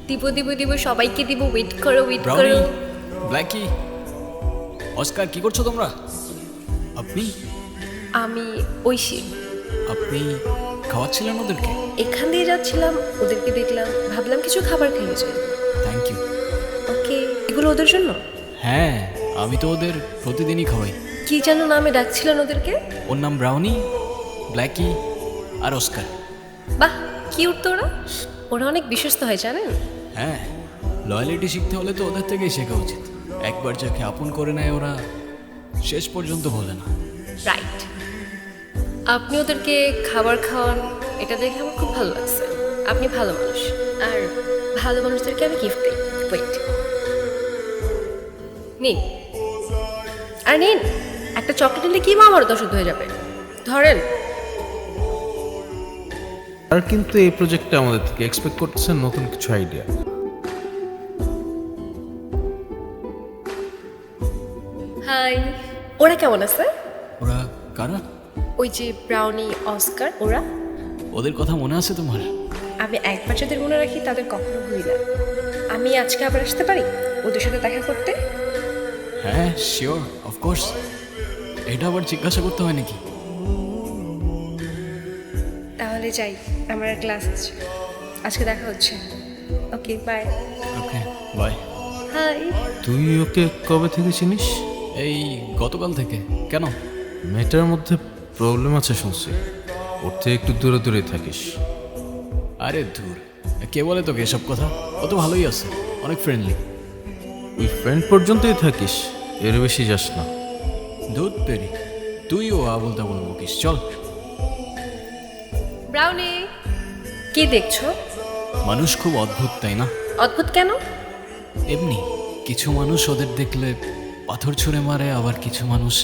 দিব দিব দিব, সবাইকে দিব, ওয়েট করো ওয়েট ব্রাউনি, করো। ব্ল্যাকি, অস্কার, কি করছো তোমরা? আপনি আমি ঐশী, আপনি খাওয়াচ্ছিলেন ওদেরকে? এখান দিয়ে যাচ্ছিলাম, ওদেরকে দেখলাম, ভাবলাম কিছু খাবার খেয়ে যাই। Thank you. ওকে, এগুলো ওদের জন্য। হ্যাঁ, আমি তো ওদের প্রতিদিনই খাওয়াই। কি যেন নামে ডাকছিলেন ওদেরকে? ওর নাম ব্রাউনি, ব্ল্যাকি আর অস্কার। বাহ, কিউট তো ওরা। ওরা অনেক বিশ্বস্ত হয় জানেন। হ্যাঁ, লয়ালিটি শিখতে হলে তো ওদের থেকেই শেখা উচিত। একবার যাকে আপন করে নেয় ওরা শেষ পর্যন্ত বলে না। রাইট। আপনি ওদেরকে খাবার খাওয়ান, এটা দেখে আমার খুব ভালো লাগছে। আপনি ভালো মানুষ, আর ভালো মানুষদেরকে আমি গিফট দিই। ওয়েট, নিন। আর নিন, একটা চকলেট নিলে কি আমার তো শুদ্ধ হয়ে যাবে। ধরেন। আর কিন্তু এই প্রজেক্টে আমাদের থেকে এক্সপেক্ট করতেছেন নতুন কিছু আইডিয়া। হাই। ওরা কেমন আছে? ওরা কারা? ওই যে ব্রাউনি, অস্কার, ওরা। ওদের কথা মনে আছে তোমার? আমি একবার যাদের মনে রাখি তাদের কখনো ভুলি না। আমি আজকে আবার আসতে পারি ওদের সাথে দেখা করতে? হ্যাঁ, শিওর, অফকোর্স। এটা আবার জিজ্ঞাসা করতে হয় নাকি? তাহলে যাই, আমার ক্লাস আছে। আজকে দেখা হচ্ছে। Okay, bye. Okay, bye. Hi. তুই ওকে কবে থেকে চিনিস? এই গতকাল থেকে। কেন? মেয়েটার মধ্যে প্রবলেম আছে শুনছি, ওর থেকে একটু দূরে দূরে থাকিস। আরে দূর, কে বলে তোকে এসব কথা? ও তো ভালোই আছে, অনেক ফ্রেন্ডলি। ওই ফ্রেন্ড পর্যন্তই থাকিস, এর বেশি যাস না। দুধ তেরি, তুইও আবল তাবল বকিস। চল। ব্রাউনি, কি দেখছো? মানুষ খুব অদ্ভুত, তাই না? অদ্ভুত কেন? এমনি কিছু মানুষ ওদের দেখলে পাথর ছুঁড়ে মারে, আবার কিছু মানুষ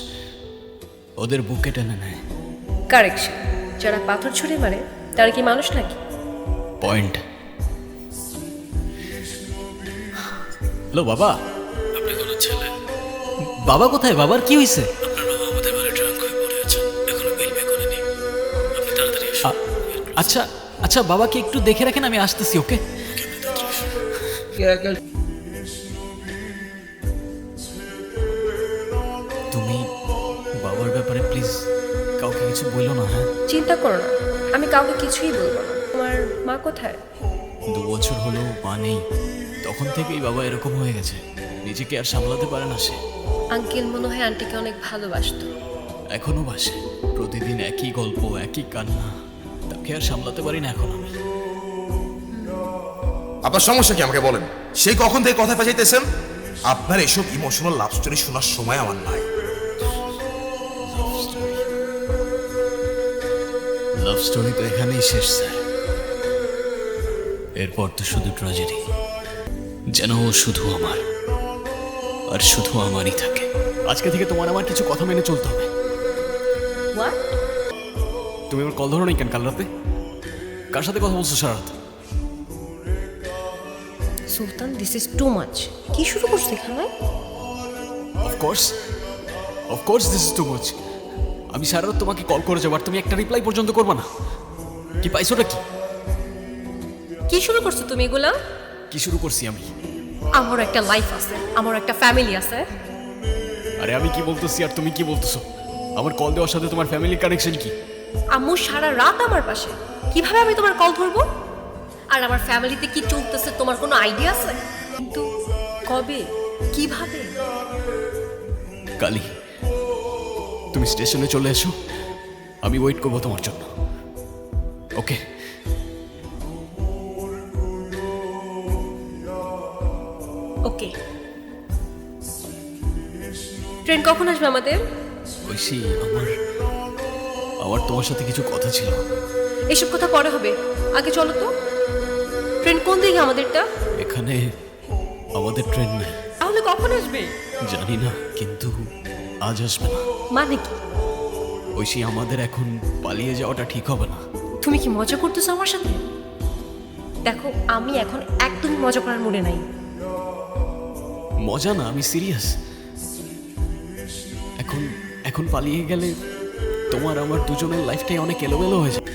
ওদের বুকে টেনে নেয়। কারেকশন, যারা পাথর ছুঁড়ে মারে তারা কি মানুষ নাকি? পয়েন্ট। হ্যালো বাবা। আপনি কোনো ছেলে? বাবা কোথায়? বাবার কি হয়েছে? আপনার বাবা আমাদের বাড়ি ট্রাঙ্ক হয়ে পড়ে আছেন, এখনো বিল পে করেনি। আপনি তাড়াতাড়ি এসুন। আচ্ছা আচ্ছা, বাবাকে একটু দেখে রাখেন, আমি আসতেছি। ওকে। তুমি বাবার ব্যাপারে প্লিজ কাউকে কিছু বললো না, হ্যাঁ? চিন্তা করো না, আমি কাউকে কিছুই বলবো না। তোমার মা কোথায়? 2 বছর হলো মা নেই, তখন থেকেই বাবা এরকম হয়ে গেছে। নিজেকে আর সামলাতে পারে না সে। আঙ্কেল মনে হয় আন্টিকে অনেক ভালোবাসতো। এখনো বাসে, প্রতিদিন একই গল্প, একই কান্না। তাকে আর সামলাতে পারি না এখন আমি। আপনার সমস্যা কি আমাকে বলেন? সেই কখন থেকে কথা পেঁচাইতেছেন? আপনার এসব ইমোশনাল লাভ স্টোরি শোনার সময় আমার নাই। লাভ স্টোরি তো এখানেই শেষ স্যার। এরপর তো শুধু ট্র্যাজেডি, যেন ও শুধু আমার আর শুধু আমারই থাকে। আজকে থেকে তোমার আমার কিছু কথা মেনে চলতে হবে। হোয়াট? তুমি আমার কল ধরো নাই কেন কাল রাতে? কার সাথে কথা বলছো সারা রাত? সুলতান, দিস ইজ টু মাচ। কি শুরু করছো এখানে? Of course this is too much. আমি সারা রাত তোমাকে কল করে যাবো আর তুমি একটা রিপ্লাই পর্যন্ত করবা না। কি পাইছোটা কি? কি শুরু করছো তুমি এগুলা? কি শুরু করছি আমি? আমার একটা লাইফ আছে, আমার একটা ফ্যামিলি আছে। আরে আমি কি বলতেছি আর তুমি কি বলতেছো? আমার কল দেওয়ার সাথে তোমার ফ্যামিলির কানেকশন কি? আম্মু সারা রাত আমার পাশে, কিভাবে আমি তোমার কল ধরবো? আর আমার ফ্যামিলিতে কি চলতেছে তোমার কোনো আইডিয়া আছে? কিন্তু কবে, কিভাবে? কালি, তুমি স্টেশনে চলে এসো, আমি ওয়েট করবো তোমার জন্য। ওকে? ওকে। ট্রেন কখন আসবে আমাদের? ঐশী, আমার তোমার সাথে কিছু কথা ছিল। এসব কথা পরে হবে, আগে চলো তো। ট্রেন কোন দিকে আমাদেরটা? এখানে আমাদের ট্রেন নাই। তাহলে কখন আসবে? জানি না, কিন্তু আজ আসবে না। মানে কি? ঐশী, আমাদের এখন পালিয়ে যাওয়াটা ঠিক হবে না। তুমি কি মজা করতেছো আমার সাথে? দেখো, আমি এখন একদমই মজা করার মুডে নাই। মজা না, আমি সিরিয়াস। এখন পালিয়ে গেলে তোমার আমার দুজনের লাইফটাই অনেক এলোমেলো হয়ে যাবে।